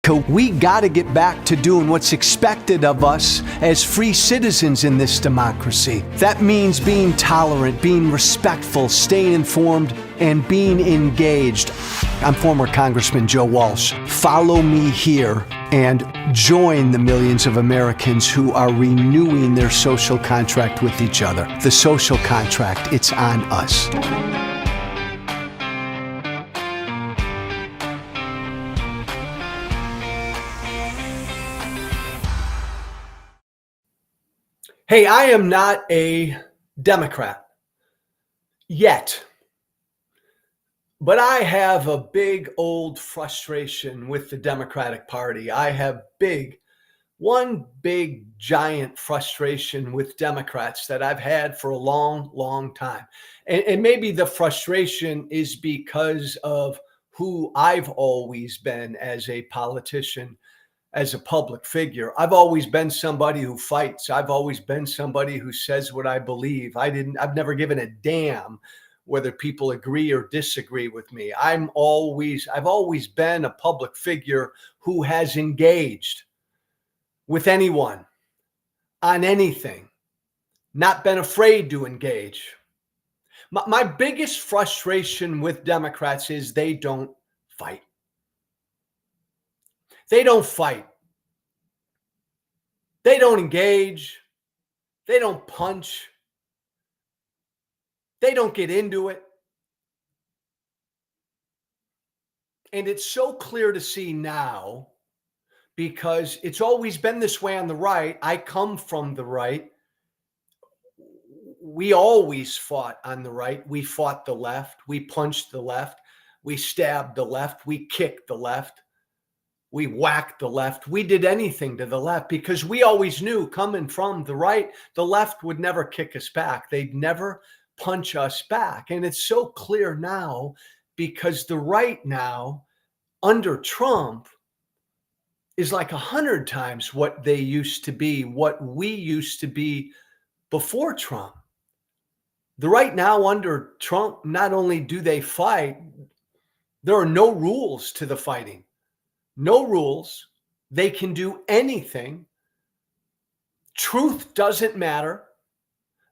We got to get back to doing what's expected of us as free citizens in this democracy. That means being tolerant, being respectful, staying informed, and being engaged. I'm former Congressman Joe Walsh. Follow me here and join the millions of Americans who are renewing their social contract with each other. The social contract, it's on us. Hey, I am not a Democrat yet, but I have a big old frustration with the Democratic Party. I have one big giant frustration with Democrats that I've had for a long, long time. And maybe the frustration is because of who I've always been as a politician, as a public figure. I've always been somebody who fights. I've always been somebody who says what I believe. I've never given a damn whether people agree or disagree with me. I've always been a public figure who has engaged with anyone on anything, not been afraid to engage. My biggest frustration with Democrats is they don't fight. They don't fight. They don't engage. They don't punch. They don't get into it. And it's so clear to see now because it's always been this way on the right. I come from the right. We always fought on the right. We fought the left. We punched the left. We stabbed the left. We kicked the left. We whacked the left. We did anything to the left because we always knew coming from the right, the left would never kick us back. They'd never punch us back. And it's so clear now because the right now under Trump is like 100 times what they used to be, what we used to be before Trump. The right now under Trump, not only do they fight, there are no rules to the fighting. No rules. They can do anything. Truth doesn't matter.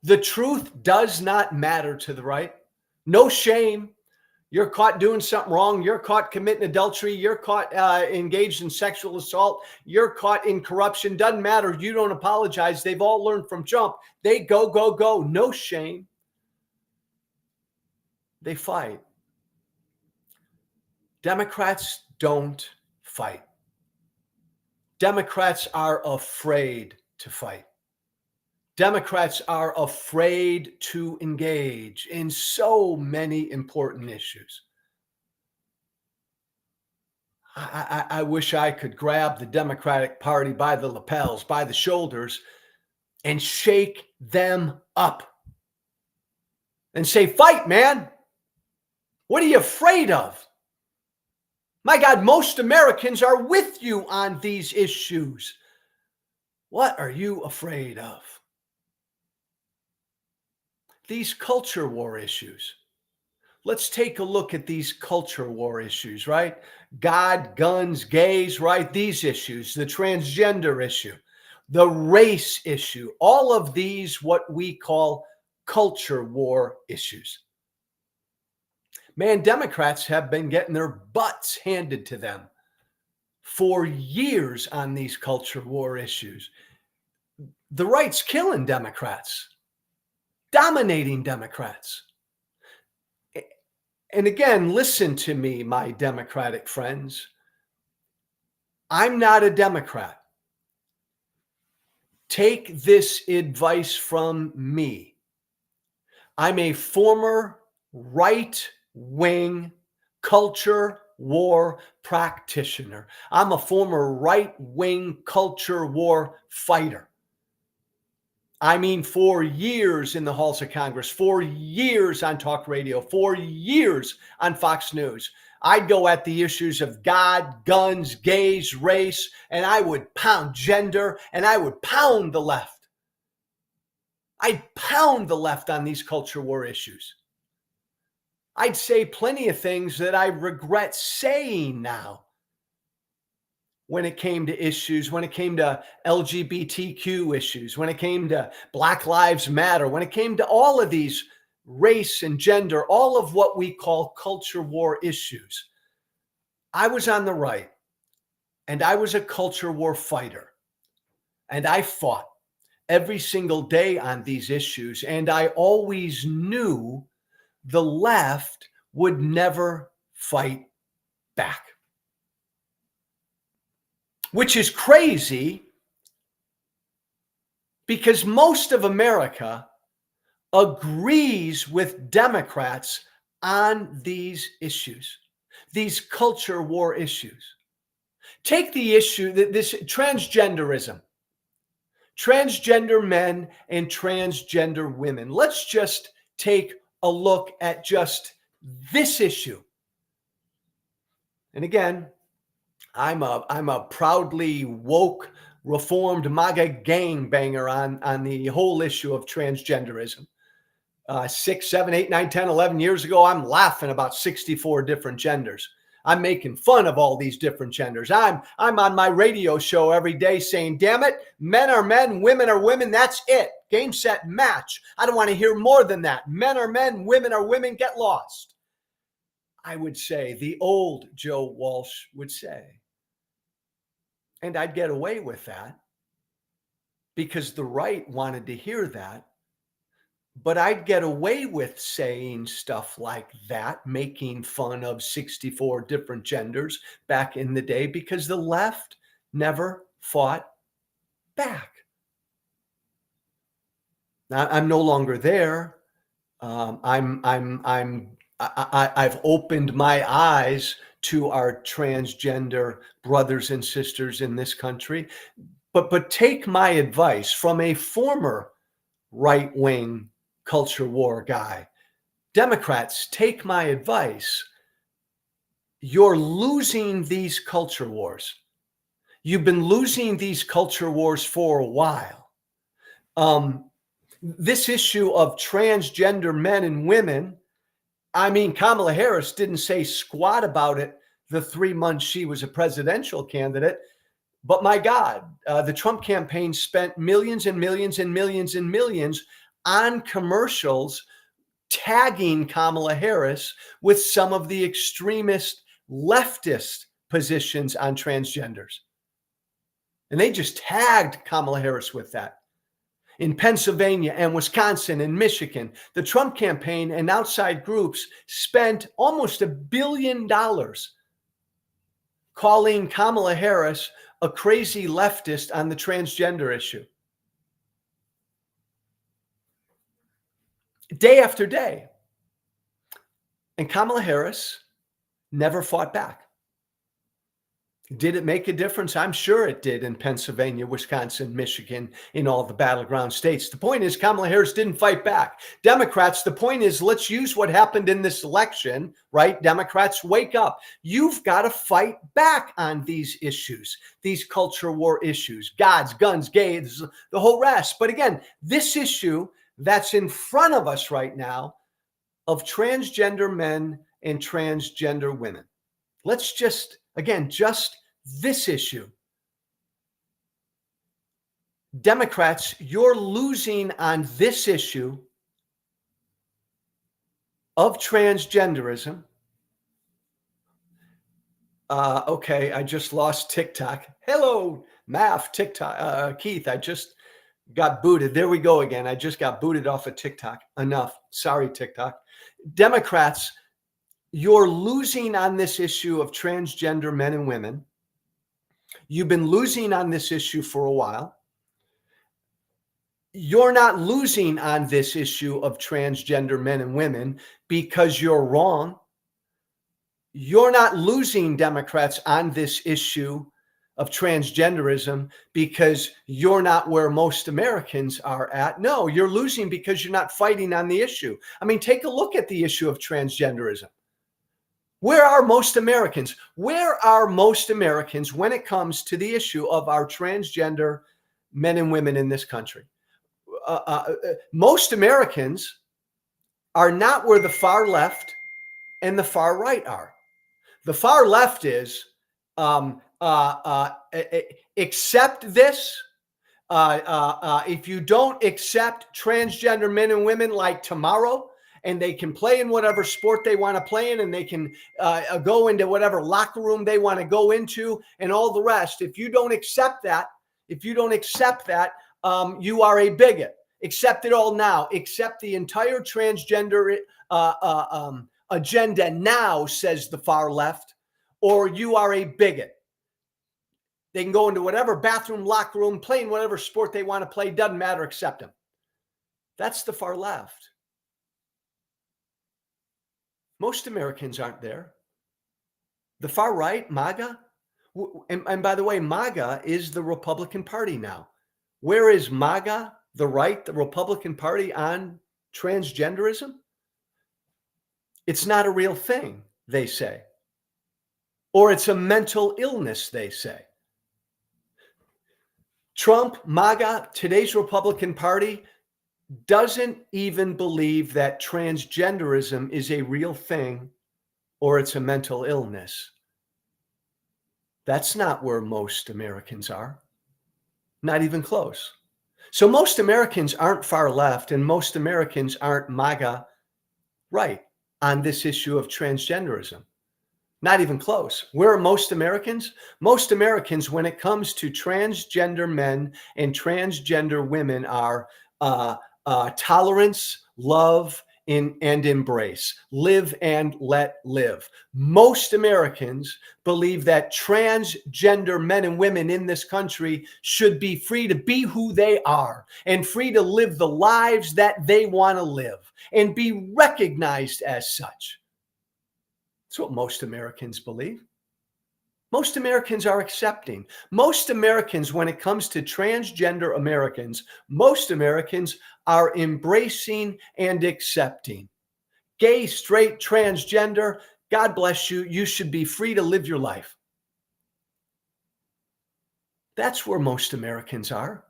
The truth does not matter to the right. No shame. You're caught doing something wrong. You're caught committing adultery. You're caught engaged in sexual assault. You're caught in corruption. Doesn't matter. You don't apologize. They've all learned from Trump. They go, go, go. No shame. They fight. Democrats don't fight. Democrats are afraid to fight. Democrats are afraid to engage in so many important issues. I wish I could grab the Democratic Party by the lapels, by the shoulders, and shake them up and say, fight, man. What are you afraid of? My God, most Americans are with you on these issues. What are you afraid of? These culture war issues. Let's take a look at these culture war issues, right? God, guns, gays, right? These issues, the transgender issue, the race issue, all of these, what we call culture war issues. Man, Democrats have been getting their butts handed to them for years on these culture war issues. The right's killing Democrats, dominating Democrats. And again, listen to me, my Democratic friends. I'm not a Democrat. Take this advice from me. I'm a former right-wing culture war practitioner. I'm a former right-wing culture war fighter. I mean, for years in the halls of Congress, for years on talk radio, for years on Fox News, I'd go at the issues of God, guns, gays, race, and I would pound gender, and I would pound the left. I'd pound the left on these culture war issues. I'd say plenty of things that I regret saying now. when it came to issues, when it came to LGBTQ issues, when it came to Black Lives Matter, when it came to all of these race and gender, all of what we call culture war issues. I was on the right, and I was a culture war fighter, and I fought every single day on these issues, and I always knew the left would never fight back. Which is crazy because most of America agrees with Democrats on these issues, these culture war issues. Take the issue that this transgenderism, transgender men and transgender women. Let's just take a look at just this issue. And again, I'm a proudly woke, reformed MAGA gangbanger on the whole issue of transgenderism. 6, 7, 8, 9, 10, 11 years ago, I'm laughing about 64 different genders. I'm making fun of all these different genders. I'm on my radio show every day saying, damn it, men are men, women are women. That's it. Game, set, match. I don't want to hear more than that. Men are men, women are women. Get lost. I would say, the old Joe Walsh would say. And I'd get away with that because the right wanted to hear that. But I'd get away with saying stuff like that, making fun of 64 different genders back in the day because the left never fought back. Now, I'm no longer there. I've opened my eyes to our transgender brothers and sisters in this country. But take my advice from a former right-wing culture war guy. Democrats, take my advice. You're losing these culture wars. You've been losing these culture wars for a while. This issue of transgender men and women, I mean, Kamala Harris didn't say squat about it the 3 months she was a presidential candidate. But my God, the Trump campaign spent millions and millions and millions and millions on commercials tagging Kamala Harris with some of the extremist leftist positions on transgenders. And they just tagged Kamala Harris with that. In Pennsylvania and Wisconsin and Michigan, the Trump campaign and outside groups spent almost $1 billion calling Kamala Harris a crazy leftist on the transgender issue. Day after day. And Kamala Harris never fought back. Did it make a difference? I'm sure it did in Pennsylvania, Wisconsin, Michigan, in all the battleground states. The point is Kamala Harris didn't fight back. Democrats, the point is let's use what happened in this election, right? Democrats, wake up. You've got to fight back on these issues, these culture war issues, gods, guns, gays, the whole rest. But again, this issue that's in front of us right now of transgender men and transgender women. Let's just, again, just this issue. Democrats, you're losing on this issue of transgenderism. Okay, I just lost TikTok. Hello, Math, TikTok. Keith, I just got booted. There we go again. I just got booted off of TikTok. Enough. Sorry, TikTok. Democrats, you're losing on this issue of transgender men and women. You've been losing on this issue for a while. You're not losing on this issue of transgender men and women because you're wrong. You're not losing, Democrats, on this issue of transgenderism because you're not where most Americans are at. No, you're losing because you're not fighting on the issue. I mean, take a look at the issue of transgenderism. Where are most Americans? Where are most Americans when it comes to the issue of our transgender men and women in this country? Most Americans are not where the far left and the far right are. The far left is accept this, if you don't accept transgender men and women like tomorrow, and they can play in whatever sport they want to play in, and they can go into whatever locker room they want to go into, and all the rest. If you don't accept that, you are a bigot. Accept it all now. Accept the entire transgender agenda now, says the far left, or you are a bigot. They can go into whatever bathroom, locker room, play in whatever sport they want to play. Doesn't matter. Accept them. That's the far left. Most Americans aren't there. The far right, MAGA, and by the way, MAGA is the Republican Party now. Where is MAGA, the right, the Republican Party, on transgenderism? It's not a real thing, they say. Or it's a mental illness, they say. Trump, MAGA, today's Republican Party doesn't even believe that transgenderism is a real thing or it's a mental illness. That's not where most Americans are. Not even close. So most Americans aren't far left, and most Americans aren't MAGA right on this issue of transgenderism. Not even close. Where are most Americans? Most Americans, when it comes to transgender men and transgender women, are tolerance, love, and embrace. Live and let live. Most Americans believe that transgender men and women in this country should be free to be who they are and free to live the lives that they want to live and be recognized as such. That's what most Americans believe. Most Americans are accepting. Most Americans, when it comes to transgender Americans, most Americans are embracing and accepting. Gay, straight, transgender, God bless you. You should be free to live your life. That's where most Americans are.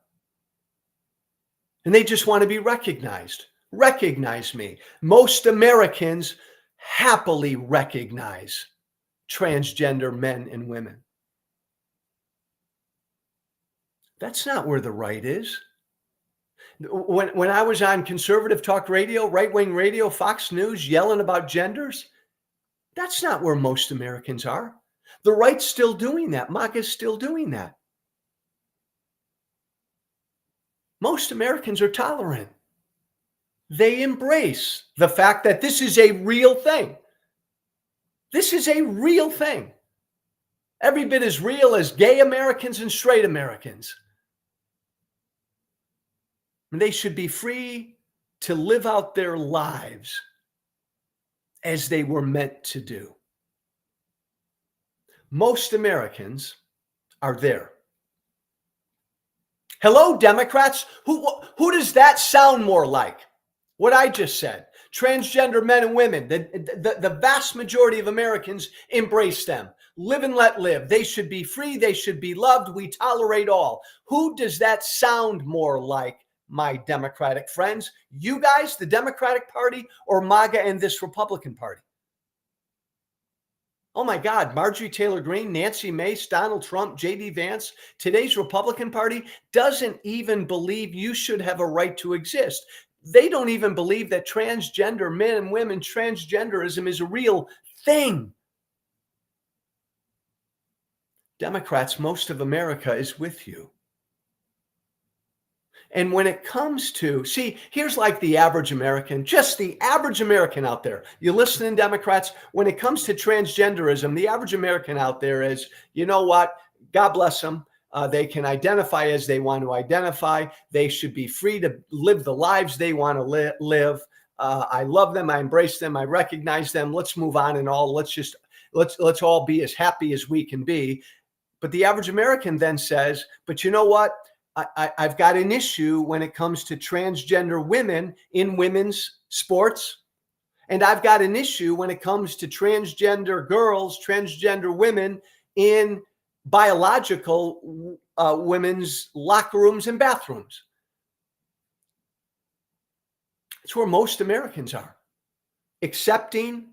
And they just want to be recognized. Recognize me. Most Americans happily recognize transgender men and women. That's not where the right is. When I was on conservative talk radio, right-wing radio, Fox News, yelling about genders, that's not where most Americans are. The right's still doing that. MAGA is still doing that. Most Americans are tolerant. They embrace the fact that this is a real thing. This is a real thing. Every bit as real as gay Americans and straight Americans. And they should be free to live out their lives as they were meant to do. Most Americans are there. Hello, Democrats. Who does that sound more like? What I just said. Transgender men and women, the vast majority of Americans embrace them. Live and let live. They should be free. They should be loved. We tolerate all. Who does that sound more like, my Democratic friends? You guys, the Democratic Party, or MAGA and this Republican Party? Oh my God, Marjorie Taylor Greene, Nancy Mace, Donald Trump, J.D. Vance, today's Republican Party doesn't even believe you should have a right to exist. They don't even believe that transgender men and women, transgenderism is a real thing. Democrats, most of America is with you. And when it comes to, see, here's like the average American, just the average American out there. You listening, Democrats? When it comes to transgenderism, the average American out there is, you know what? God bless them. They can identify as they want to identify. They should be free to live the lives they want to live. I love them. I embrace them. I recognize them. Let's move on and all. Let's all be as happy as we can be. But the average American then says, but you know what? I've got an issue when it comes to transgender women in women's sports. And I've got an issue when it comes to transgender girls, transgender women in biological women's locker rooms and bathrooms. It's where most Americans are. Accepting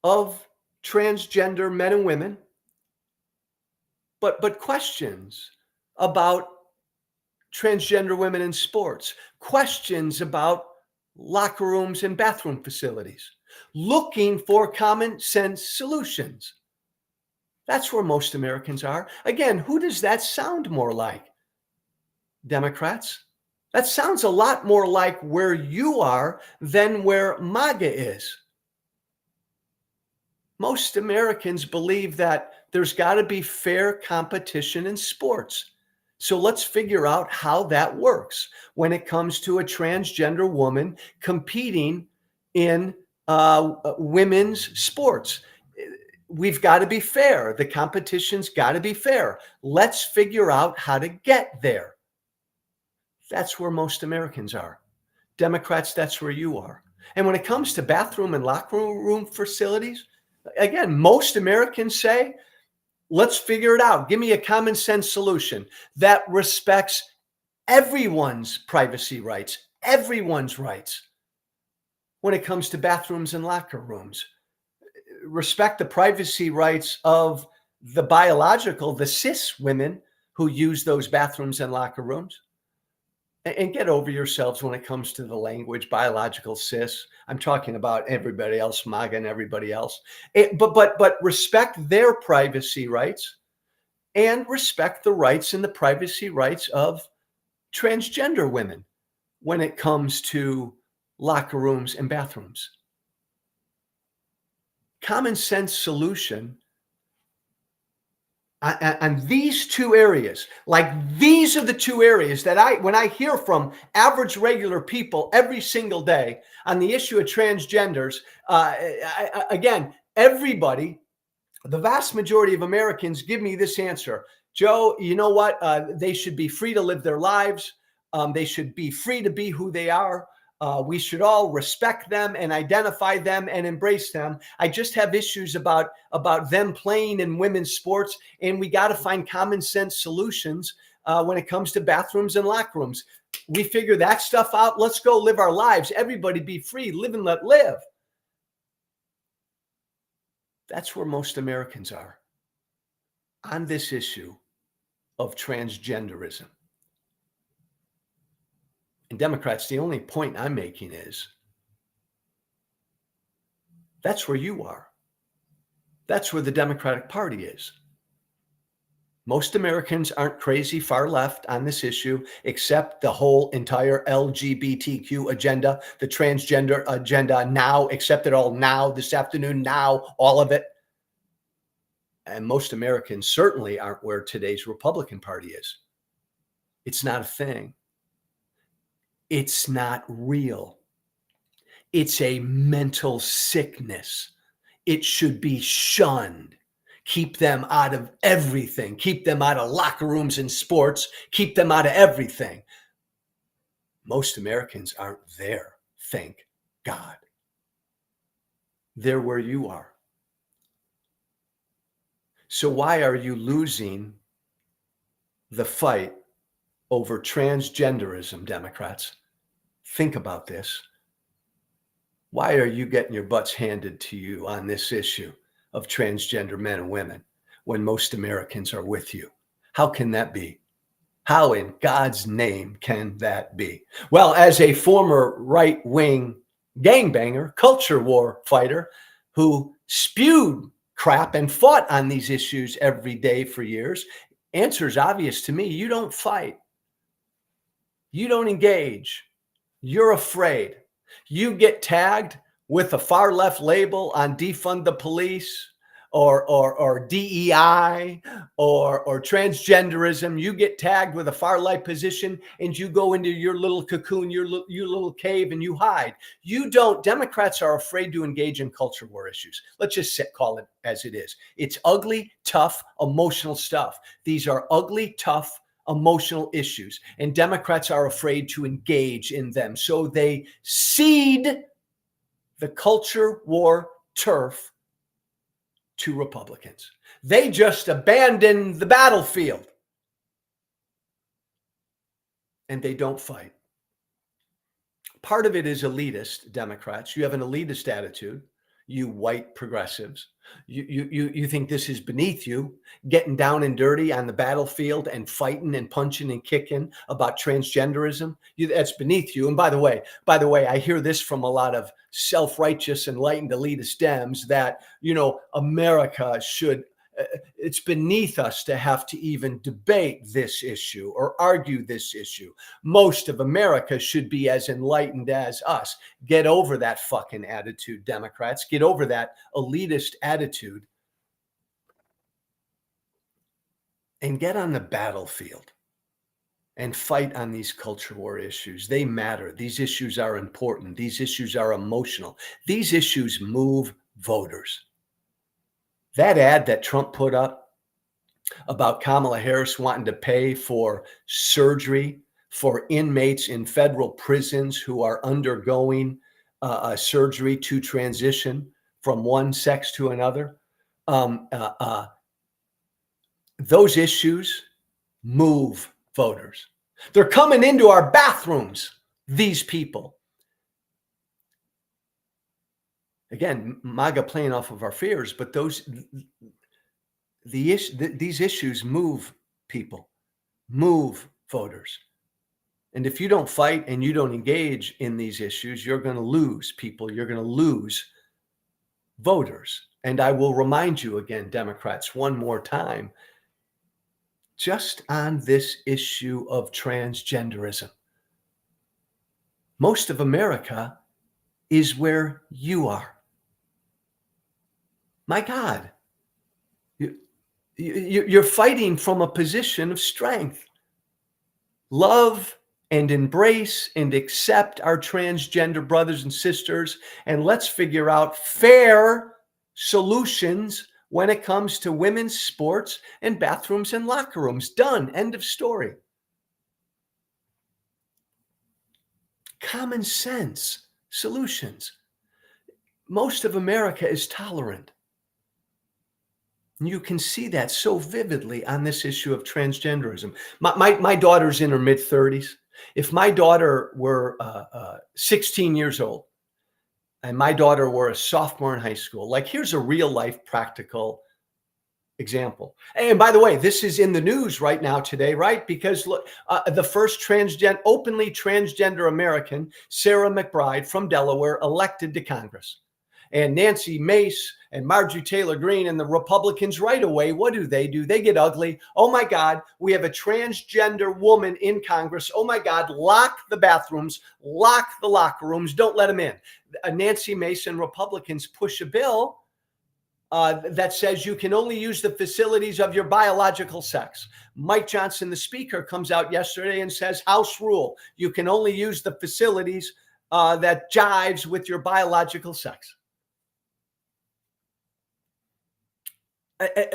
of transgender men and women. but questions about transgender women in sports, questions about locker rooms and bathroom facilities, looking for common sense solutions. That's where most Americans are. Again, who does that sound more like? Democrats? That sounds a lot more like where you are than where MAGA is. Most Americans believe that there's got to be fair competition in sports. So let's figure out how that works when it comes to a transgender woman competing in women's sports. We've got to be fair. The competition's got to be fair. Let's figure out how to get there. That's where most Americans are. Democrats, that's where you are. And when it comes to bathroom and locker room facilities, again, most Americans say, let's figure it out. Give me a common sense solution that respects everyone's privacy rights, everyone's rights when it comes to bathrooms and locker rooms. Respect the privacy rights of the cis women who use those bathrooms and locker rooms. And get over yourselves when it comes to the language, biological cis. I'm talking about everybody else, MAGA and everybody else. But respect their privacy rights and respect the rights and the privacy rights of transgender women when it comes to locker rooms and bathrooms. Common sense solution on these two areas, like these are the two areas that when I hear from average regular people every single day on the issue of transgenders, again, everybody, the vast majority of Americans give me this answer. Joe, you know what? They should be free to live their lives. They should be free to be who they are. We should all respect them and identify them and embrace them. I just have issues about them playing in women's sports, and we got to find common sense solutions when it comes to bathrooms and locker rooms. We figure that stuff out. Let's go live our lives. Everybody be free, live and let live. That's where most Americans are on this issue of transgenderism. And Democrats, the only point I'm making is that's where you are. That's where the Democratic Party is. Most Americans aren't crazy far left on this issue, except the whole entire LGBTQ agenda, the transgender agenda now, accept it all now, this afternoon, now, all of it. And most Americans certainly aren't where today's Republican Party is. It's not a thing. It's not real. It's a mental sickness. It should be shunned. Keep them out of everything. Keep them out of locker rooms and sports. Keep them out of everything. Most Americans aren't there, thank God. They're where you are. So why are you losing the fight over transgenderism, Democrats? Think about this. Why are you getting your butts handed to you on this issue of transgender men and women when most Americans are with you? How can that be? How in God's name can that be? Well, as a former right-wing gangbanger, culture war fighter who spewed crap and fought on these issues every day for years, answer's obvious to me. You don't fight. You don't engage. You're afraid. You get tagged with a far left label on defund the police or DEI or transgenderism. You get tagged with a far right position and you go into your little cocoon, your little cave, and you hide. You don't. Democrats are afraid to engage in culture war issues. Let's just call it as it is. It's ugly, tough, emotional stuff. These are ugly, tough, emotional issues, and Democrats are afraid to engage in them. So they cede the culture war turf to Republicans. They just abandon the battlefield and they don't fight. Part of it is elitist, Democrats. You have an elitist attitude. you white progressives. You think this is beneath you, getting down and dirty on the battlefield and fighting and punching and kicking about transgenderism. That's beneath you. And by the way, I hear this from a lot of self-righteous, enlightened elitist Dems that, America should, it's beneath us to have to even debate this issue or argue this issue. Most of America should be as enlightened as us. Get over that fucking attitude, Democrats. Get over that elitist attitude and get on the battlefield and fight on these culture war issues. They matter. These issues are important. These issues are emotional. These issues move voters. That ad that Trump put up about Kamala Harris wanting to pay for surgery for inmates in federal prisons who are undergoing surgery to transition from one sex to another. Those issues move voters. They're coming into our bathrooms, these people. Again, MAGA playing off of our fears, but these issues move people, move voters. And if you don't fight and you don't engage in these issues, you're going to lose people. You're going to lose voters. And I will remind you again, Democrats, one more time, just on this issue of transgenderism, most of America is where you are. My God, you're fighting from a position of strength. Love and embrace and accept our transgender brothers and sisters, and let's figure out fair solutions when it comes to women's sports and bathrooms and locker rooms. Done. End of story. Common sense solutions. Most of America is tolerant. You can see that so vividly on this issue of transgenderism. My daughter's in her mid-30s. If my daughter were 16 years old and my daughter were a sophomore in high school, like here's a real life practical example. And by the way, this is in the news right now today, right? Because look, the first openly transgender American, Sarah McBride from Delaware, elected to Congress. And Nancy Mace and Marjorie Taylor Greene and the Republicans right away, what do? They get ugly. Oh my God, we have a transgender woman in Congress. Oh my God, lock the bathrooms, lock the locker rooms, don't let them in. Nancy Mace and Republicans push a bill that says you can only use the facilities of your biological sex. Mike Johnson, the speaker, comes out yesterday and says, House rule, you can only use the facilities that jives with your biological sex.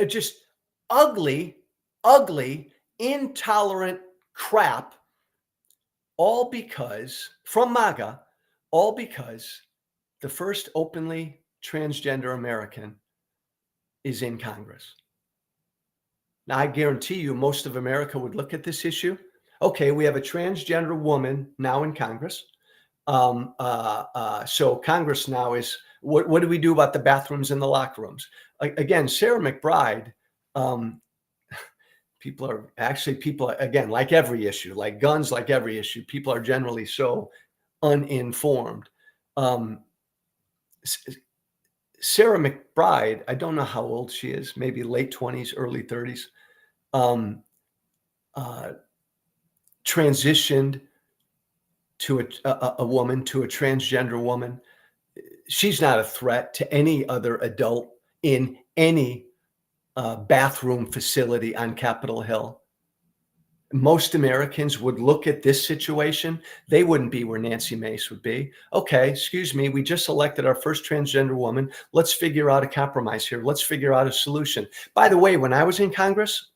Just ugly, intolerant crap, all because, from MAGA, all because the first openly transgender American is in Congress. Now, I guarantee you most of America would look at this issue. Okay, we have a transgender woman now in Congress. So Congress now is, what do we do about the bathrooms and the locker rooms? Again, Sarah McBride, people again, like every issue, like guns, like every issue, people are generally so uninformed. Sarah McBride, I don't know how old she is, maybe late 20s, early 30s, transitioned to a woman, to a transgender woman. She's not a threat to any other adult in any bathroom facility on Capitol Hill. Most Americans would look at this situation. They wouldn't be where Nancy Mace would be. Okay, excuse me, we just elected our first transgender woman. Let's figure out a compromise here. Let's figure out a solution. By the way, when I was in Congress,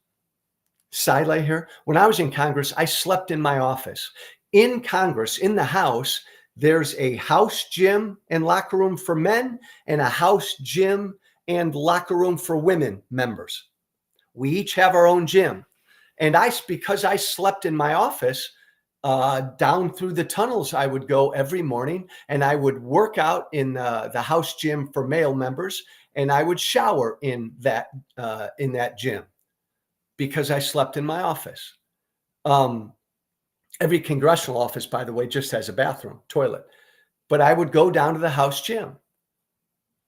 sidelight here, when I was in Congress, I slept in my office. In Congress, in the House, there's a house gym and locker room for men and a house gym and locker room for women members. We each have our own gym. And because I slept in my office, down through the tunnels I would go every morning, and I would work out in the house gym for male members, and I would shower in that gym because I slept in my office. Every congressional office, by the way, just has a bathroom, toilet. But I would go down to the house gym.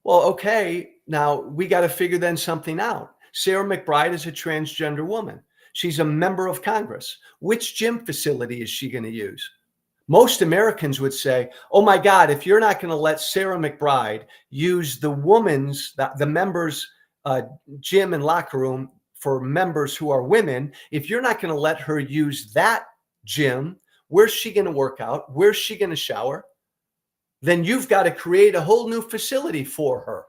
Well, okay, now we got to figure then something out. Sarah McBride is a transgender woman. She's a member of Congress. Which gym facility is she going to use? Most Americans would say, oh my God, if you're not going to let Sarah McBride use the members' gym and locker room for members who are women, if you're not going to let her use that gym, where's she going to work out? Where's she going to shower? Then you've got to create a whole new facility for her.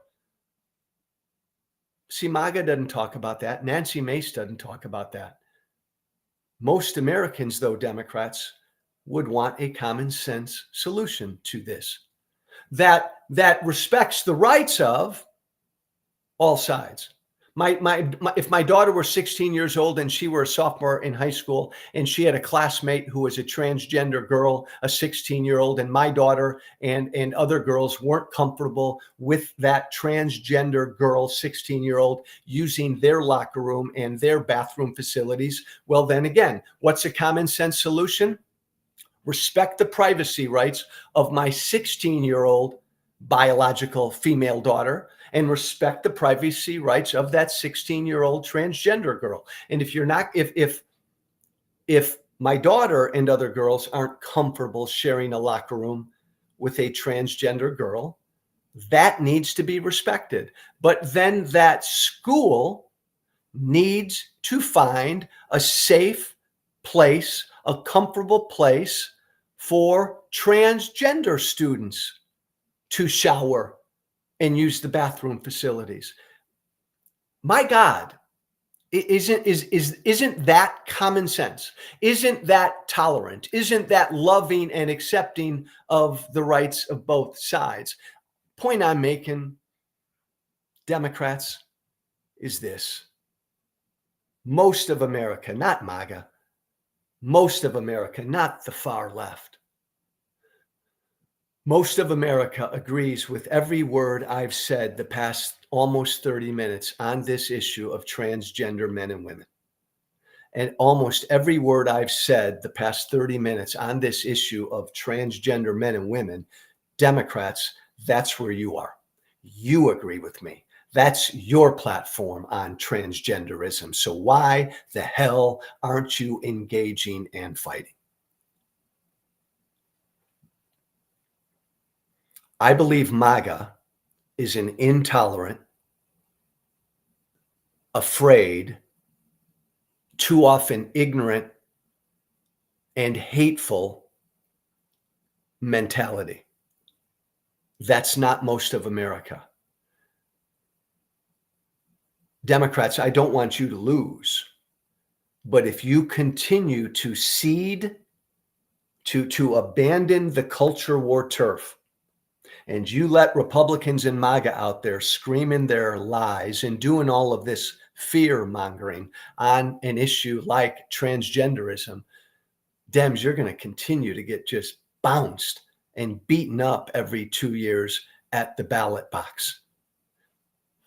See, MAGA doesn't talk about that. Nancy Mace doesn't talk about that. Most Americans, though, Democrats, would want a common sense solution to this that respects the rights of all sides. If my daughter were 16 years old and she were a sophomore in high school and she had a classmate who was a transgender girl, a 16-year-old, and my daughter and other girls weren't comfortable with that transgender girl, 16-year-old, using their locker room and their bathroom facilities, well, then again, what's a common sense solution? Respect the privacy rights of my 16-year-old biological female daughter and respect the privacy rights of that 16-year-old transgender girl. And if you're not, if my daughter and other girls aren't comfortable sharing a locker room with a transgender girl, that needs to be respected. But then that school needs to find a safe place, a comfortable place for transgender students to shower and use the bathroom facilities. My God, isn't that common sense? Isn't that tolerant? Isn't that loving and accepting of the rights of both sides? Point I'm making, Democrats, is this. Most of America, not MAGA, most of America, not the far left, most of America agrees with every word I've said the past almost 30 minutes on this issue of transgender men and women. And almost every word I've said the past 30 minutes on this issue of transgender men and women, Democrats, that's where you are. You agree with me. That's your platform on transgenderism. So why the hell aren't you engaging and fighting? I believe MAGA is an intolerant, afraid, too often ignorant, and hateful mentality. That's not most of America. Democrats, I don't want you to lose, but if you continue to cede, to abandon the culture war turf, and you let Republicans and MAGA out there screaming their lies and doing all of this fear mongering on an issue like transgenderism, Dems, you're going to continue to get just bounced and beaten up every 2 years at the ballot box.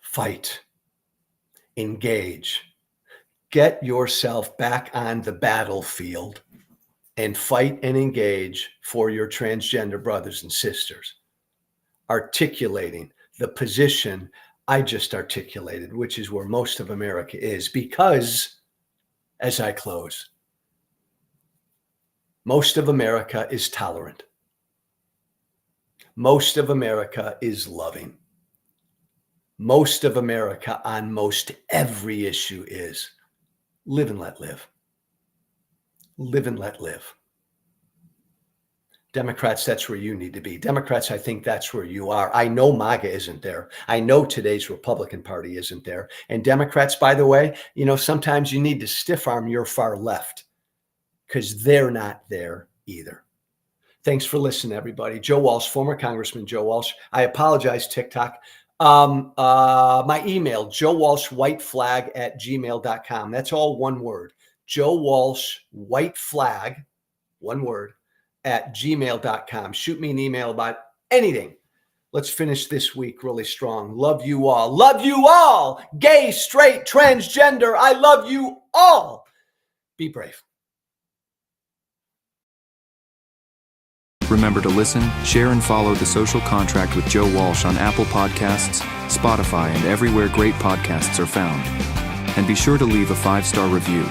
Fight. Engage. Get yourself back on the battlefield and fight and engage for your transgender brothers and sisters, articulating the position I just articulated, which is where most of America is, because, as I close, most of America is tolerant. Most of America is loving. Most of America on most every issue is live and let live. Live and let live. Democrats, that's where you need to be. Democrats, I think that's where you are. I know MAGA isn't there. I know today's Republican Party isn't there. And Democrats, by the way, sometimes you need to stiff arm your far left because they're not there either. Thanks for listening, everybody. Joe Walsh, former Congressman Joe Walsh. I apologize, TikTok. My email, joewalshwhiteflag@gmail.com. That's all one word. Joe Walsh, white flag, one word, at gmail.com. Shoot me an email about anything. Let's finish this week really strong. Love you all. Love you all. Gay, straight, transgender. I love you all. Be brave. Remember to listen, share, and follow The Social Contract with Joe Walsh on Apple Podcasts, Spotify, and everywhere great podcasts are found. And be sure to leave a 5-star review.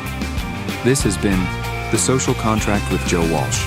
This has been The Social Contract with Joe Walsh.